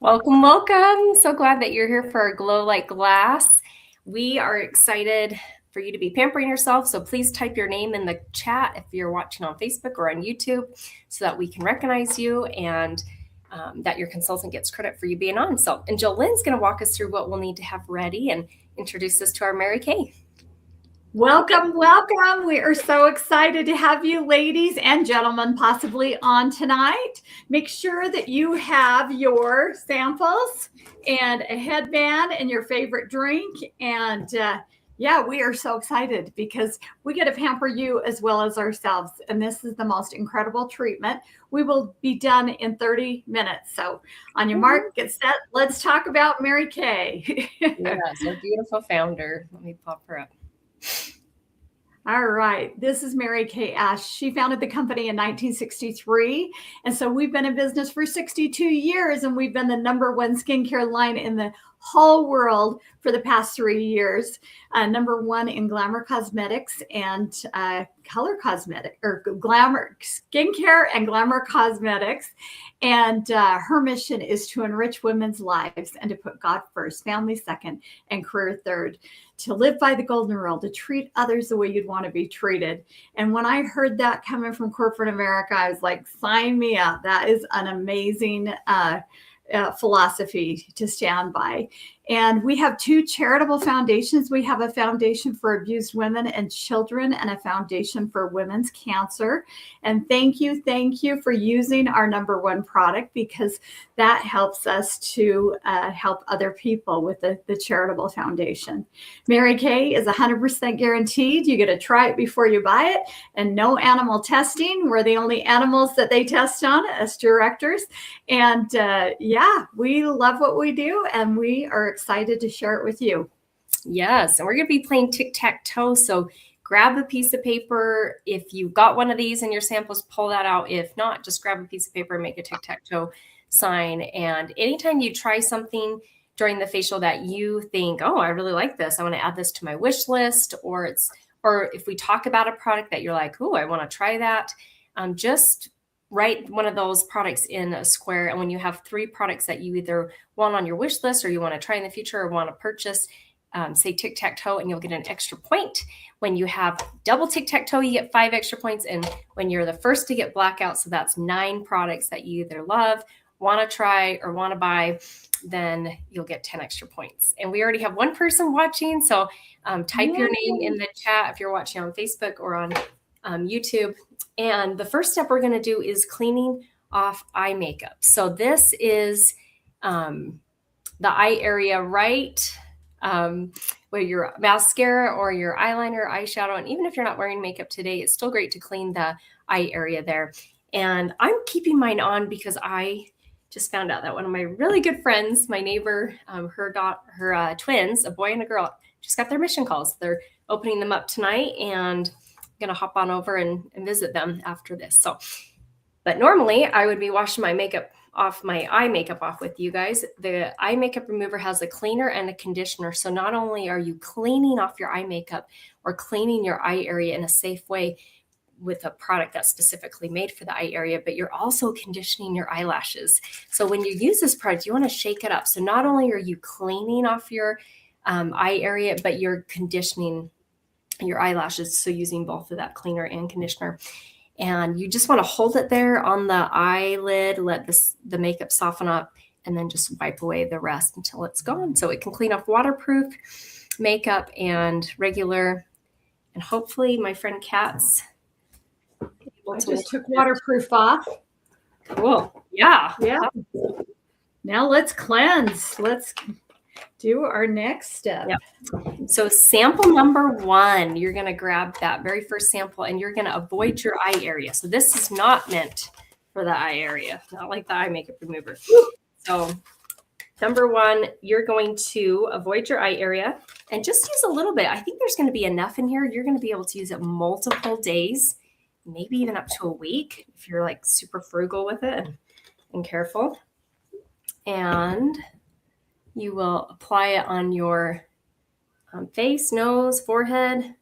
Welcome, welcome. So glad that you're here for Glow Like Glass. We are excited for you to be pampering yourself. So please type your name in the chat if you're watching on Facebook or on YouTube so that we can recognize you and that your consultant gets credit for you being on. And Jolene's going to walk us through what we'll need to have ready and introduce us to our Mary Kay. Welcome, welcome. We are so excited to have you ladies and gentlemen possibly on tonight. Make sure that you have your samples and a headband and your favorite drink. And yeah, we are so excited because we get to pamper you as well as ourselves. And this is the most incredible treatment. We will be done in 30 minutes. So on your mark, get set. Let's talk about Mary Kay. Yes, our beautiful founder. Let me pop her up. All right. This is Mary Kay Ash. She founded the company in 1963. And so we've been in business for 62 years, and we've been the #1 skincare line in the whole world for the past 3 years. #1 in glamour cosmetics and color cosmetic or glamour skincare and glamour cosmetics. And her mission is to enrich women's lives and to put God first, family second, and career third, to live by the golden rule, to treat others the way you'd want to be treated. And when I heard that coming from corporate America, I was like, sign me up. That is an amazing philosophy to stand by. And we have 2 charitable foundations. We have a foundation for abused women and children and a foundation for women's cancer. And thank you for using our #1 product, because that helps us to help other people with the charitable foundation. Mary Kay is 100% guaranteed. You get to try it before you buy it, and no animal testing. We're the only animals that they test on as directors. And yeah, we love what we do, and we are excited to share it with you. Yes, and we're going to be playing tic-tac-toe. So grab a piece of paper. If you got one of these in your samples, pull that out. If not, just grab a piece of paper and make a tic-tac-toe sign. And anytime you try something during the facial that you think, oh, I really like this, I want to add this to my wish list, or if we talk about a product that you're like, oh, I want to try that, just write one of those products in a square. And when you have 3 products that you either want on your wish list or you want to try in the future or want to purchase, say tic-tac-toe, and you'll get an extra point. When you have double tic-tac-toe, you get 5 extra points. And when you're the first to get blackout, so that's 9 products that you either love, want to try, or want to buy, then you'll get 10 extra points. And we already have 1 person watching. So type your name in the chat if you're watching on Facebook or on YouTube. And the first step we're going to do is cleaning off eye makeup. So this is the eye area right where your mascara or your eyeliner, eyeshadow, and even if you're not wearing makeup today, it's still great to clean the eye area there. And I'm keeping mine on because I just found out that one of my really good friends, my neighbor, her twins, a boy and a girl, just got their mission calls. They're opening them up tonight, and going to hop on over and visit them after this. But normally I would be washing my eye makeup off with you guys. The eye makeup remover has a cleaner and a conditioner. So not only are you cleaning off your eye makeup or cleaning your eye area in a safe way with a product that's specifically made for the eye area, but you're also conditioning your eyelashes. So when you use this product, you want to shake it up. So not only are you cleaning off your eye area, but you're conditioning your eyelashes. So using both of that cleaner and conditioner. And you just want to hold it there on the eyelid, let the makeup soften up, and then just wipe away the rest until it's gone. So it can clean off waterproof makeup and regular. And hopefully my friend Kat's I just took waterproof off. Cool. Yeah. Now let's cleanse. Let's do our next step. Yep. So sample #1, you're going to grab that very first sample and you're going to avoid your eye area. So this is not meant for the eye area, not like the eye makeup remover. So #1, you're going to avoid your eye area and just use a little bit. I think there's going to be enough in here. You're going to be able to use it multiple days, maybe even up to a week if you're like super frugal with it and careful. And you will apply it on your face, nose, forehead,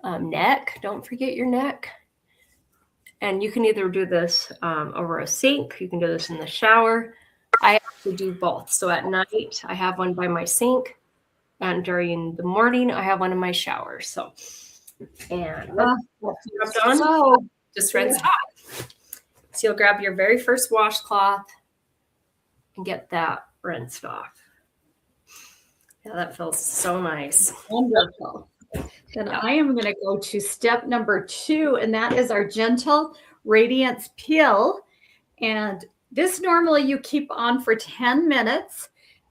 neck. Don't forget your neck. And you can either do this over a sink. You can do this in the shower. I actually do both. So at night, I have one by my sink, and during the morning, I have one in my shower. So, and once you're done, So just rinse it off. So you'll grab your very first washcloth and get that rinsed off. Yeah, that feels so nice. wonderful. Then I am going to go to step number 2, and that is our Gentle Radiance Peel. And this normally you keep on for 10 minutes.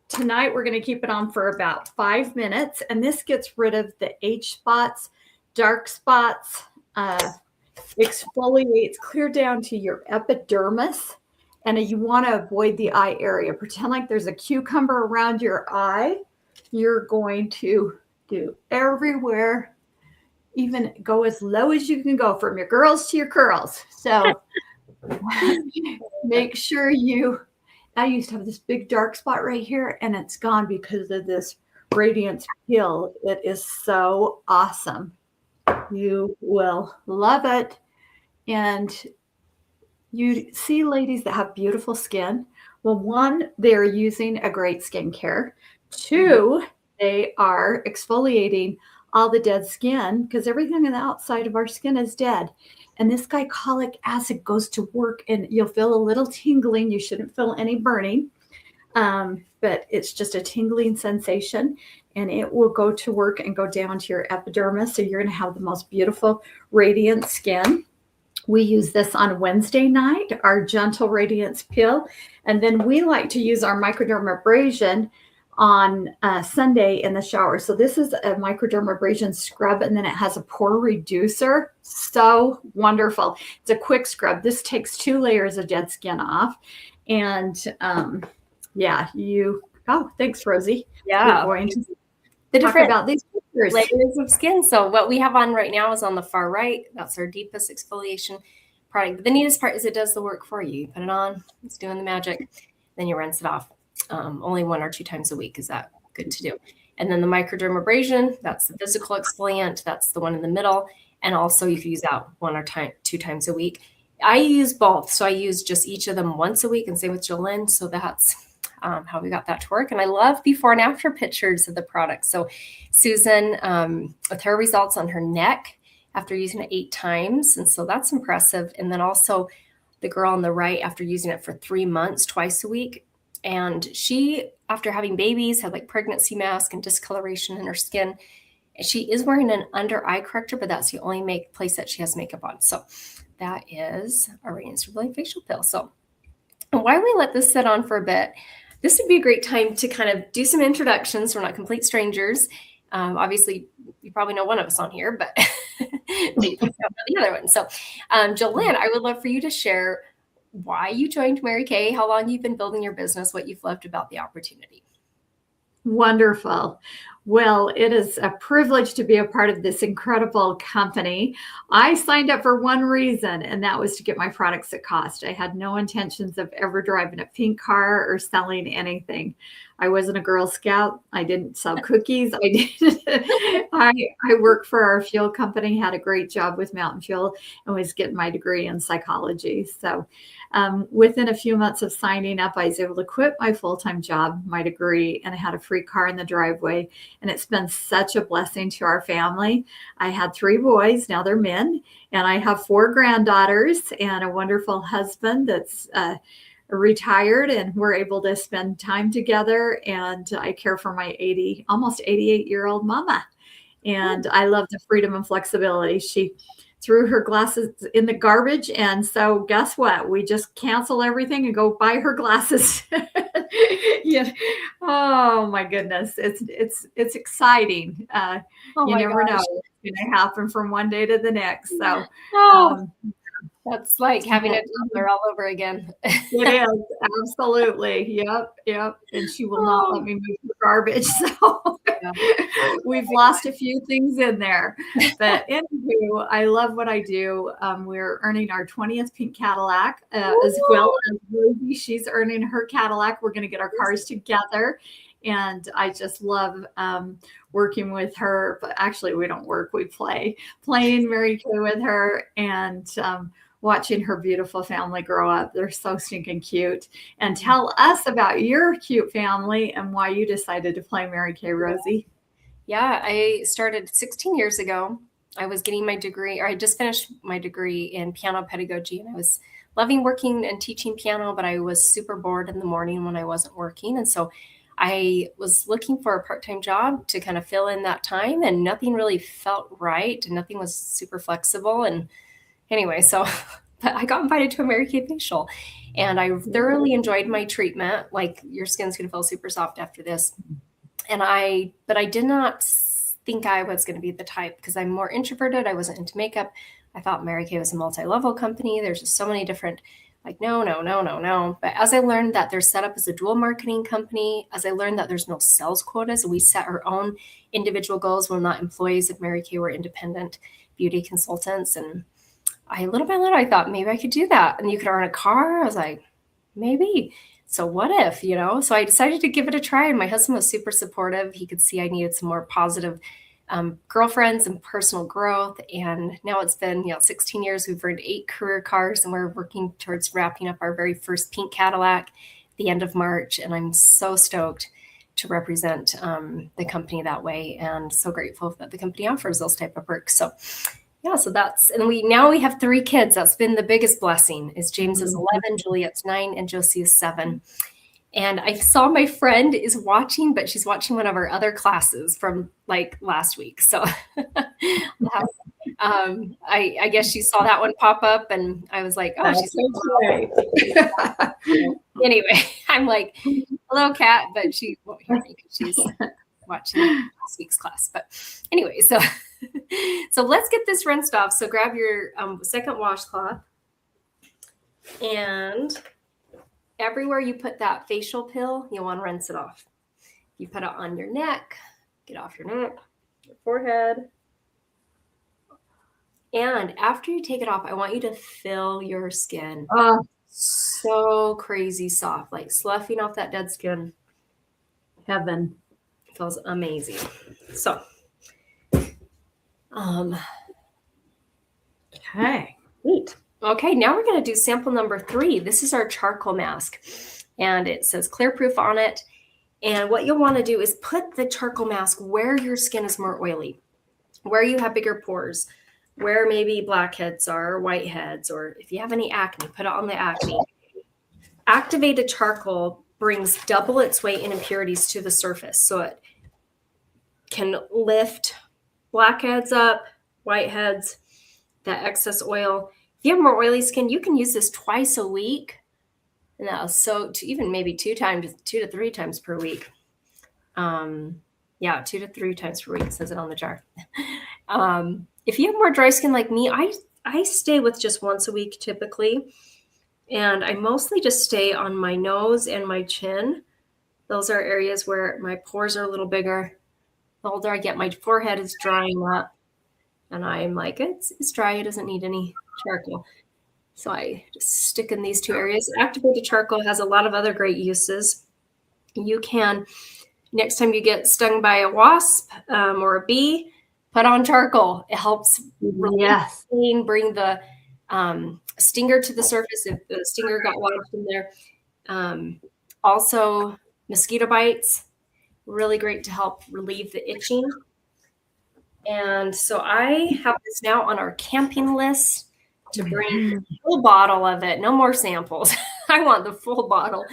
Tonight we're going to keep it on for about 5 minutes. And this gets rid of the age spots, dark spots, exfoliates clear down to your epidermis. And you want to avoid the eye area. Pretend like there's a cucumber around your eye. You're going to do everywhere, even go as low as you can go, from your girls to your curls. So make sure I used to have this big dark spot right here, and it's gone because of this Radiance Peel. It is so awesome. You will love it. And you see ladies that have beautiful skin. Well, one, they're using a great skincare. 2, they are exfoliating all the dead skin, because everything on the outside of our skin is dead. And this glycolic acid goes to work, and you'll feel a little tingling. You shouldn't feel any burning, but it's just a tingling sensation, and it will go to work and go down to your epidermis. So you're going to have the most beautiful, radiant skin. We use this on Wednesday night, our Gentle Radiance Peel. And then we like to use our microdermabrasion on Sunday in the shower. So this is a microdermabrasion scrub, and then it has a pore reducer. So wonderful. It's a quick scrub. This takes 2 layers of dead skin off. And thanks, Rosie. Yeah. We're going to the talk different about these pictures. layers of skin. So what we have on right now is on the far right. That's our deepest exfoliation product. But the neatest part is it does the work for you. You put it on, it's doing the magic. Then you rinse it off. Only 1 or 2 times a week. Is that good to do? And then the microdermabrasion, that's the physical exfoliant. That's the one in the middle. And also you can use that 1 or 2 times a week. I use both. So I use just each of them once a week, and same with Jolynn. So that's how we got that to work. And I love before and after pictures of the product. So Susan, with her results on her neck after using it 8 times. And so that's impressive. And then also the girl on the right, after using it for 3 months, twice a week. And she, after having babies, had like pregnancy mask and discoloration in her skin. She is wearing an under eye corrector, but that's the only place that she has makeup on. So that is a Radiance Revealing Facial Peel. So why don't we let this sit on for a bit? This would be a great time to kind of do some introductions. We're not complete strangers. Obviously, you probably know one of us on here, but maybe you don't know the other one. So Jolynn, I would love for you to share why you joined Mary Kay, how long you've been building your business, what you've loved about the opportunity. Wonderful. Well, it is a privilege to be a part of this incredible company. I signed up for one reason, and that was to get my products at cost. I had no intentions of ever driving a pink car or selling anything. I wasn't a Girl Scout. I didn't sell cookies. I worked for our fuel company, had a great job with Mountain Fuel, and was getting my degree in psychology. So within a few months of signing up, I was able to quit my full-time job, my degree, and I had a free car in the driveway. And it's been such a blessing to our family. I had 3 boys, now they're men, and I have 4 granddaughters and a wonderful husband that's retired, and we're able to spend time together. And I care for my almost 88-year-old mama. And I love the freedom and flexibility. She threw her glasses in the garbage. And so guess what? We just cancel everything and go buy her glasses. Yeah. Oh my goodness. It's exciting. You never know what's going to happen from one day to the next. So, that's like having a toddler all over again. It is. Absolutely. Yep. And she will not let me move the garbage. So we've lost a few things in there. But anywho, I love what I do. We're earning our 20th pink Cadillac, as well as Rosie. She's earning her Cadillac. We're going to get our cars together. And I just love working with her. But actually, we don't work. We playing Mary Kay with her. And watching her beautiful family grow up. They're so stinking cute. And tell us about your cute family and why you decided to play Mary Kay, Rosie. Yeah, I started 16 years ago. I was getting my degree, or I just finished my degree in piano pedagogy, and I was loving working and teaching piano, but I was super bored in the morning when I wasn't working. And so I was looking for a part-time job to kind of fill in that time, and nothing really felt right, and nothing was super flexible. And anyway, so but I got invited to a Mary Kay facial, and I thoroughly enjoyed my treatment. Like, your skin's going to feel super soft after this. But I did not think I was going to be the type, because I'm more introverted. I wasn't into makeup. I thought Mary Kay was a multi-level company. There's just so many different, like, no. But as I learned that they're set up as a dual marketing company, as I learned that there's no sales quotas, we set our own individual goals. We're not employees of Mary Kay. We're independent beauty consultants. And little by little, I thought maybe I could do that. And you could earn a car. I was like, maybe. So what if, So I decided to give it a try, and my husband was super supportive. He could see I needed some more positive girlfriends and personal growth. And now it's been, 16 years. We've earned 8 career cars, and we're working towards wrapping up our very first pink Cadillac at the end of March. And I'm so stoked to represent the company that way, and so grateful that the company offers those type of perks. So yeah, so and we have 3 kids. That's been the biggest blessing. Is James is 11, Juliet's 9, and Josie is 7. And I saw my friend is watching, but she's watching one of our other classes from like last week. So I guess she saw that one pop up, and I was like, oh, she's so great. Anyway, I'm like, hello, Kat, but she won't hear me because she's watching last week's class. But anyway, so let's get this rinsed off. So grab your second washcloth, and everywhere you put that facial pill, you'll want to rinse it off. You put it on your neck, get off your neck, your forehead. And after you take it off, I want you to feel your skin. So crazy soft, like sloughing off that dead skin. Heaven. Feels amazing. So, okay. Neat. Okay, now we're going to do sample number 3. This is our charcoal mask, and it says clear proof on it. And what you'll want to do is put the charcoal mask where your skin is more oily, where you have bigger pores, where maybe blackheads are, whiteheads, or if you have any acne, put it on the acne. Activated charcoal brings double its weight in impurities to the surface, so it can lift blackheads up, whiteheads, that excess oil. If you have more oily skin, you can use this twice a week, and that'll soak even maybe 2 to 3 times per week. 2 to 3 times per week, it says it on the jar. If you have more dry skin like me, I stay with just once a week typically, and I mostly just stay on my nose and my chin. Those are areas where my pores are a little bigger. The older I get, my forehead is drying up, and I'm like, it's dry. It doesn't need any charcoal. So I just stick in these 2 areas. Activated charcoal has a lot of other great uses. You can, next time you get stung by a wasp or a bee, put on charcoal. It helps bring the stinger to the surface if the stinger got lodged in there. Also, mosquito bites, really great to help relieve the itching. And so I have this now on our camping list to bring the full bottle of it. No more samples. I want the full bottle.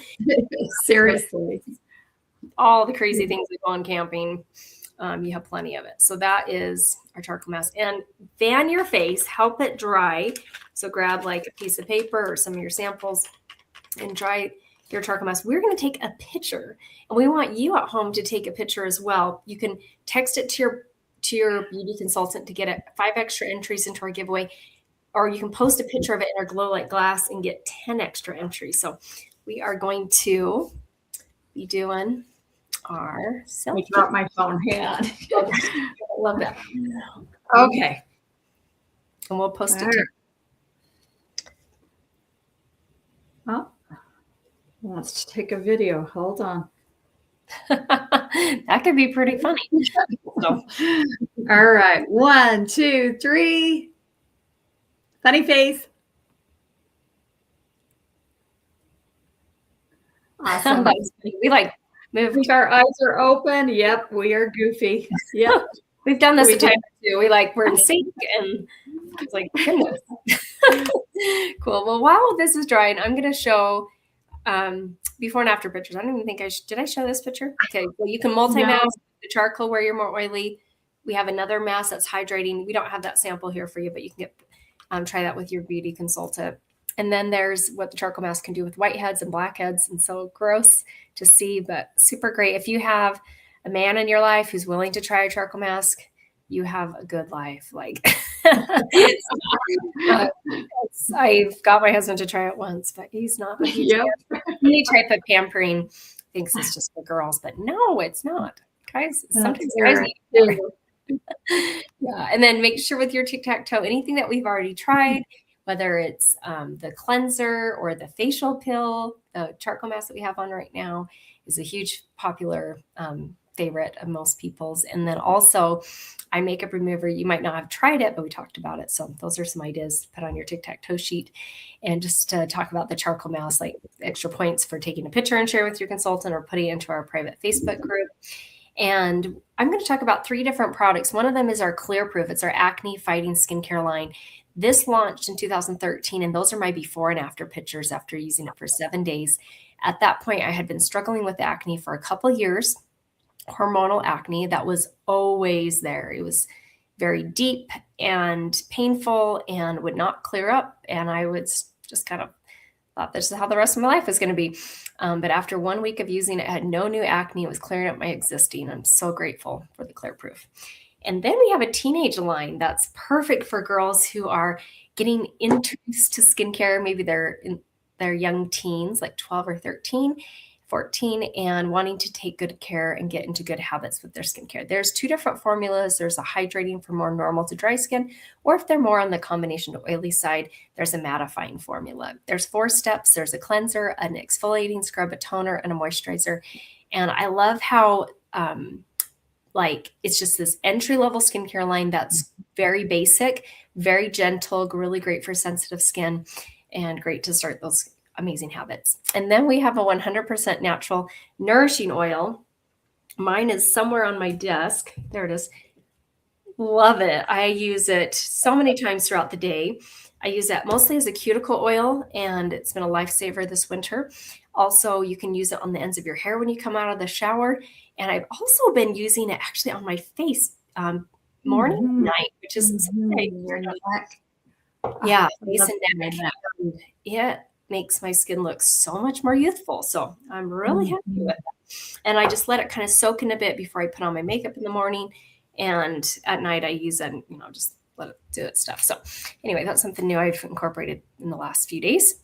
Seriously. All the crazy things that go on camping, you have plenty of it. So that is our charcoal mask. And fan your face, help it dry. So grab like a piece of paper or some of your samples and dry your charcoal mask. We're going to take a picture, and we want you at home to take a picture as well. You can text it to your beauty consultant to get it 5 extra entries into our giveaway, or you can post a picture of it in our Glow Like Glass and get 10 extra entries. So we are going to be doing our selfie. I dropped my phone hand. I love that. Okay. And we'll post it. Oh, wants to take a video. Hold on. That could be pretty funny. So. All right. 1, 2, 3. Funny face. Awesome. We like move. Our eyes are open. Yep, we are goofy. Yep. We've done this a time or two. We're in sync, and it's like, goodness. Cool. Well, while this is drying, I'm going to show before and after pictures. I don't even think did I show this picture? Okay. Well, you can multi-mask the charcoal where you're more oily. We have another mask that's hydrating. We don't have that sample here for you, but you can get try that with your beauty consultant. And then there's what the charcoal mask can do with whiteheads and blackheads. And so gross to see, but super great. If you have a man in your life who's willing to try a charcoal mask, you have a good life. I've got my husband to try it once, but he's not. Any type of pampering thinks it's just for girls, but no, it's not. Guys, sometimes guys need yeah. And then make sure with your tic-tac-toe, anything that we've already tried, whether it's the cleanser or the facial pill, the charcoal mask that we have on right now is a huge popular favorite of most people's. And then also eye makeup remover. You might not have tried it, but we talked about it. So those are some ideas to put on your tic-tac-toe sheet. And just to talk about the charcoal mask, like extra points for taking a picture and share with your consultant or putting it into our private Facebook group. And I'm going to talk about 3 different products. One of them is our Clear Proof. It's our acne fighting skincare line. This launched in 2013, and those are my before and after pictures after using it for 7 days. At that point, I had been struggling with acne for a couple of years, hormonal acne that was always there. It was very deep and painful and would not clear up. And I would just kind of thought this is how the rest of my life was going to be. But after 1 week of using it, I had no new acne. It was clearing up my existing. I'm so grateful for the Clear Proof. And then we have a teenage line that's perfect for girls who are getting introduced to skincare. Maybe they're in their young teens, like 12 or 13, 14, and wanting to take good care and get into good habits with their skincare. There's 2 different formulas. There's a hydrating for more normal to dry skin, or if they're more on the combination to oily side, there's a mattifying formula. There's 4 steps. There's a cleanser, an exfoliating scrub, a toner, and a moisturizer. And I love how it's just this entry-level skincare line that's very basic, very gentle, really great for sensitive skin, and great to start those amazing habits. And then we have a 100% natural nourishing oil. Mine is somewhere on my desk. There it is. Love it. I use it so many times throughout the day. I use that mostly as a cuticle oil, and it's been a lifesaver this winter. Also, you can use it on the ends of your hair when you come out of the shower. And I've also been using it actually on my face morning and night, which is face and neck. It makes my skin look so much more youthful. So I'm really happy with it. And I just let it kind of soak in a bit before I put on my makeup in the morning. And at night I use it, just let it do its stuff. So anyway, that's something new I've incorporated in the last few days.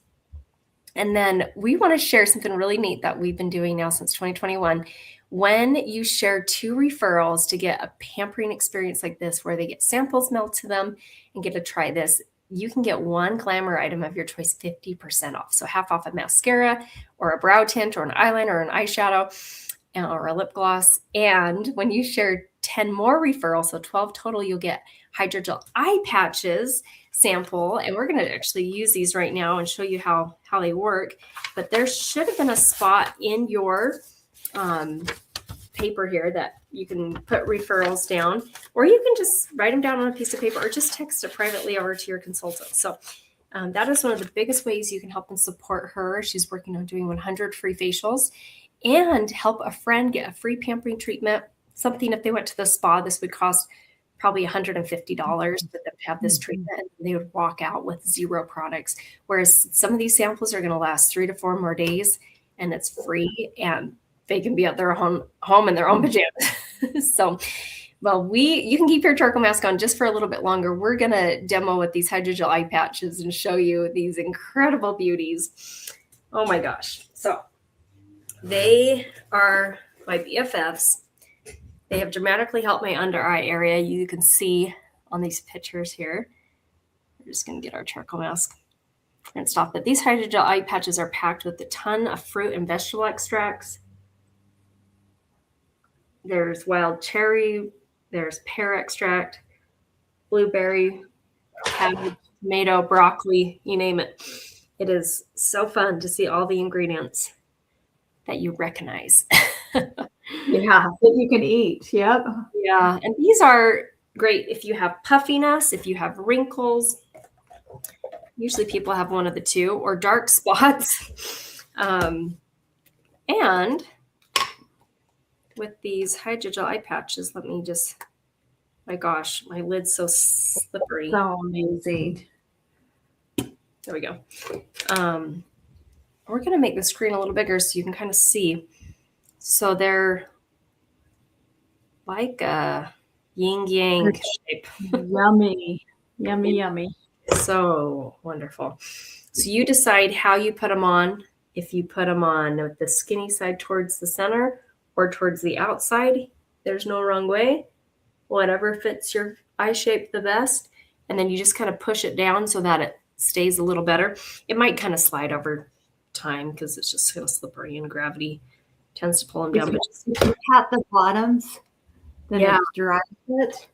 And then we want to share something really neat that we've been doing now since 2021. When you share 2 referrals to get a pampering experience like this, where they get samples mailed to them and get to try this, you can get 1 glamour item of your choice 50% off. So half off a mascara or a brow tint or an eyeliner or an eyeshadow or a lip gloss. And when you share 10 more referrals, so 12 total, you'll get hydrogel eye patches sample. And we're going to actually use these right now and show you how they work. But there should have been a spot in your paper here that you can put referrals down, or you can just write them down on a piece of paper or just text it privately over to your consultant. So that is one of the biggest ways you can help and support her. She's working on doing 100 free facials and help a friend get a free pampering treatment. Something, if they went to the spa, this would cost probably $150 for them to have this treatment. And they would walk out with 0 products. Whereas some of these samples are going to last 3 to 4 more days, and it's free, and they can be at their home in their own pajamas. So, you can keep your charcoal mask on just for a little bit longer. We're going to demo with these hydrogel eye patches and show you these incredible beauties. Oh my gosh. So they are my BFFs. They have dramatically helped my under eye area. You can see on these pictures here. We're just going to get our charcoal mask and stop it. These hydrogel eye patches are packed with a ton of fruit and vegetable extracts. There's wild cherry, there's pear extract, blueberry, cabbage, tomato, broccoli, you name it. It is so fun to see all the ingredients. that you recognize. Yeah, that you can eat. Yep. Yeah, and these are great if you have puffiness, if you have wrinkles. Usually people have one of the two, or dark spots. And with these hydrogel eye patches, let me just, my gosh, my lid's so slippery. So amazing. There we go. We're going to make the screen a little bigger so you can kind of see. So they're like a yin-yang shape. Yummy. Yummy, yummy. So wonderful. So you decide how you put them on. If you put them on with the skinny side towards the center or towards the outside, there's no wrong way. Whatever fits your eye shape the best. And then you just kind of push it down so that it stays a little better. It might kind of slide over time because it's just so slippery and gravity tends to pull them down. If you pat the bottoms, then it dries it.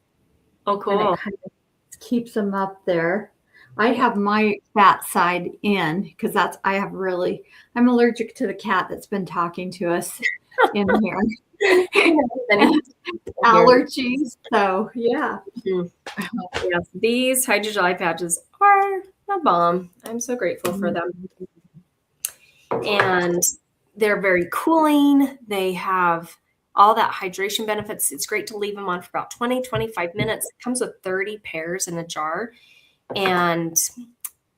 Oh, cool. And it kind of keeps them up there. I have my fat side in because I'm allergic to the cat that's been talking to us in here. Allergies. So yeah. Yes, these hydrogel eye patches are a bomb. I'm so grateful for them. And they're very cooling. They have all that hydration benefits. It's great to leave them on for about 20, 25 minutes. It comes with 30 pairs in a jar. And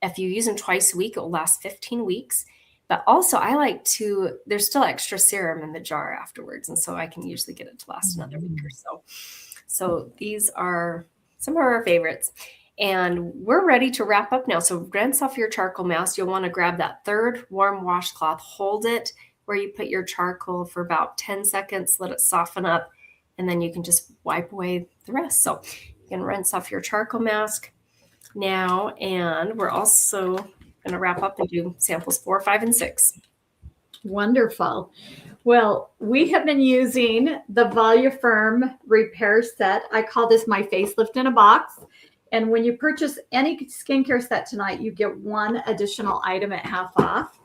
if you use them twice a week, it will last 15 weeks. But also there's still extra serum in the jar afterwards. And so I can usually get it to last another week or so. So these are some of our favorites. And we're ready to wrap up now. So rinse off your charcoal mask. You'll want to grab that third warm washcloth, hold it where you put your charcoal for about 10 seconds, let it soften up, and then you can just wipe away the rest. So you can rinse off your charcoal mask now. And we're also going to wrap up and do samples 4, 5, and 6. Wonderful. Well, we have been using the Voluform repair set. I call this my facelift in a box. And when you purchase any skincare set tonight, you get one additional item at half off.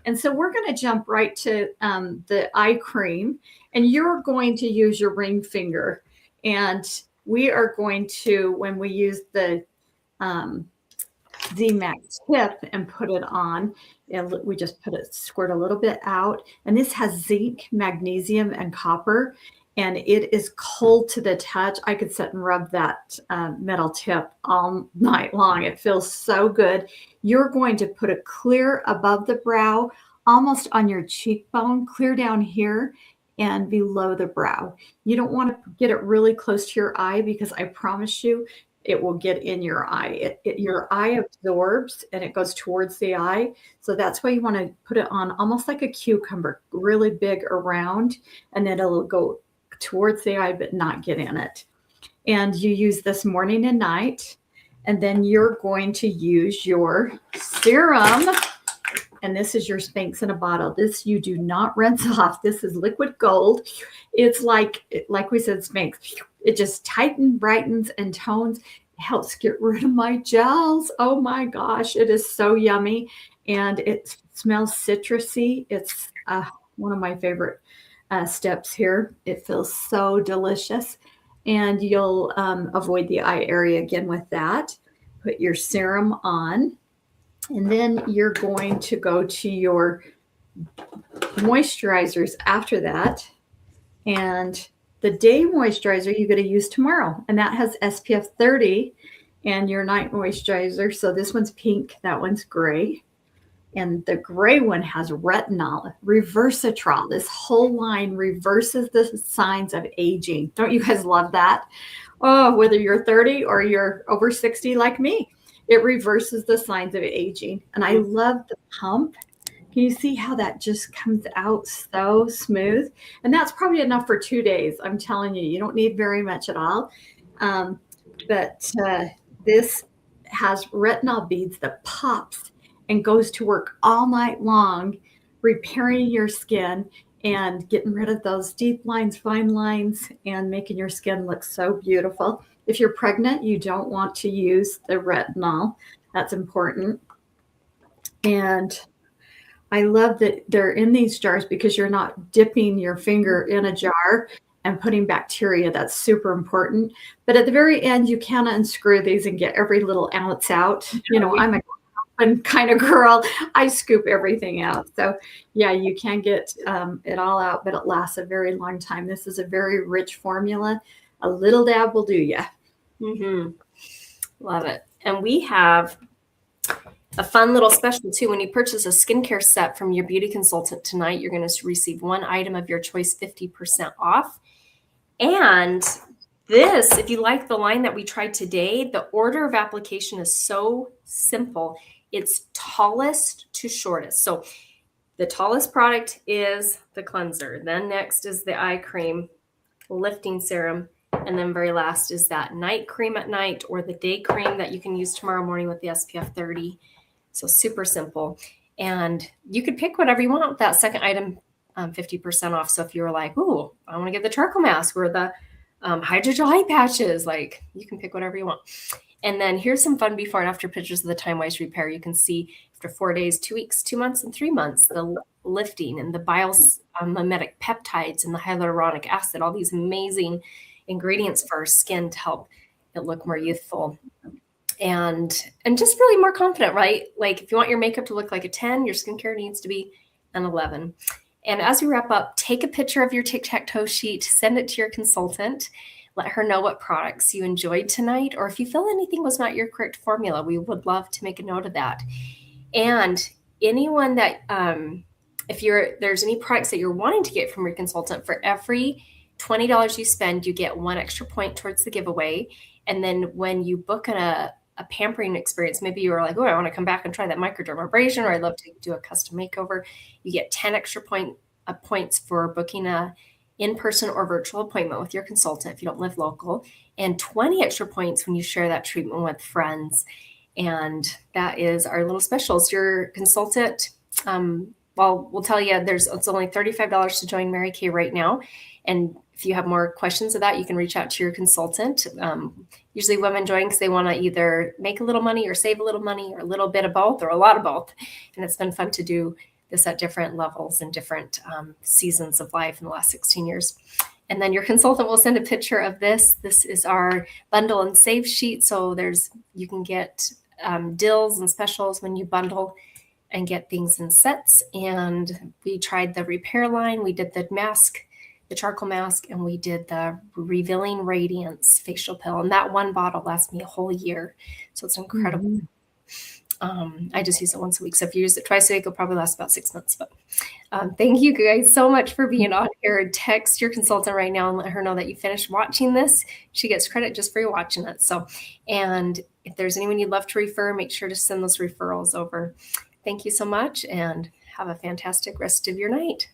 And so we're going to jump right to the eye cream. And you're going to use your ring finger. And we are going to, when we use the Z-Max tip and put it on, and we just squirt a little bit out. And this has zinc, magnesium, and copper. And it is cold to the touch. I could sit and rub that metal tip all night long. It feels so good. You're going to put it clear above the brow, almost on your cheekbone, clear down here and below the brow. You don't want to get it really close to your eye because I promise you, it will get in your eye. Your eye absorbs and it goes towards the eye. So that's why you want to put it on almost like a cucumber, really big around, and then it'll go towards the eye, but not get in it. And you use this morning and night. And then you're going to use your serum. And this is your Spanx in a bottle. This you do not rinse off. This is liquid gold. It's like we said, Spanx. It just tightens, brightens, and tones. It helps get rid of my gels. Oh my gosh, it is so yummy. And it smells citrusy. It's one of my favorite steps here. It feels so delicious. And you'll avoid the eye area again with that. Put your serum on. And then you're going to go to your moisturizers after that. And the day moisturizer you're going to use tomorrow. And that has SPF 30 and your night moisturizer. So this one's pink. That one's gray. And the gray one has retinol, reversitrol. This whole line reverses the signs of aging. Don't you guys love that? Oh, whether you're 30 or you're over 60 like me, it reverses the signs of aging. And I love the pump. Can you see how that just comes out so smooth? And that's probably enough for 2 days. I'm telling you, you don't need very much at all. But this has retinol beads that pops and goes to work all night long, repairing your skin and getting rid of those deep lines, fine lines, and making your skin look so beautiful. If you're pregnant, you don't want to use the retinol. That's important. And I love that they're in these jars because you're not dipping your finger in a jar and putting bacteria. That's super important. But at the very end, you can unscrew these and get every little ounce out. You know, I'm a kind of girl. I scoop everything out. So yeah, you can get it all out, but it lasts a very long time. This is a very rich formula. A little dab will do you. Mm-hmm. Love it. And we have a fun little special too. When you purchase a skincare set from your beauty consultant tonight, you're going to receive one item of your choice 50% off. And this, if you like the line that we tried today, the order of application is so simple. It's tallest to shortest. So the tallest product is the cleanser. Then next is the eye cream, lifting serum. And then very last is that night cream at night or the day cream that you can use tomorrow morning with the SPF 30. So super simple. And you could pick whatever you want with that second item, 50% off. So if you were like, ooh, I want to get the charcoal mask or the hydrogel eye patches, like you can pick whatever you want. And then here's some fun before and after pictures of the time-wise repair. You can see after 4 days, 2 weeks, 2 months, and 3 months, the lifting and the biomimetic peptides and the hyaluronic acid, all these amazing ingredients for our skin to help it look more youthful and just really more confident, right? Like if you want your makeup to look like a 10, your skincare needs to be an 11. And as we wrap up, take a picture of your tic-tac-toe sheet, send it to your consultant, let her know what products you enjoyed tonight, or if you feel anything was not your correct formula, we would love to make a note of that. And anyone that, if there's any products that you're wanting to get from your consultant, for every $20 you spend, you get 1 extra point towards the giveaway. And then when you book a pampering experience, maybe you were like, oh, I want to come back and try that microdermabrasion, or I'd love to do a custom makeover. You get 10 extra points for booking a in-person or virtual appointment with your consultant if you don't live local, and 20 extra points when you share that treatment with friends. And that is our little specials. Your consultant, we'll tell you it's only $35 to join Mary Kay right now. And if you have more questions of that, you can reach out to your consultant. Usually women join because they want to either make a little money or save a little money or a little bit of both or a lot of both. And it's been fun to do this at different levels and different seasons of life in the last 16 years. And then your consultant will send a picture of this. This is our bundle and save sheet. So you can get deals and specials when you bundle and get things in sets. And we tried the repair line. We did the mask, the charcoal mask, and we did the Revealing Radiance facial pill. And that one bottle lasts me a whole year. So it's incredible. Mm-hmm. I just use it once a week. So if you use it twice a week, it'll probably last about 6 months. But thank you guys so much for being on here. Text your consultant right now and let her know that you finished watching this. She gets credit just for you watching it. So, and if there's anyone you'd love to refer, make sure to send those referrals over. Thank you so much and have a fantastic rest of your night.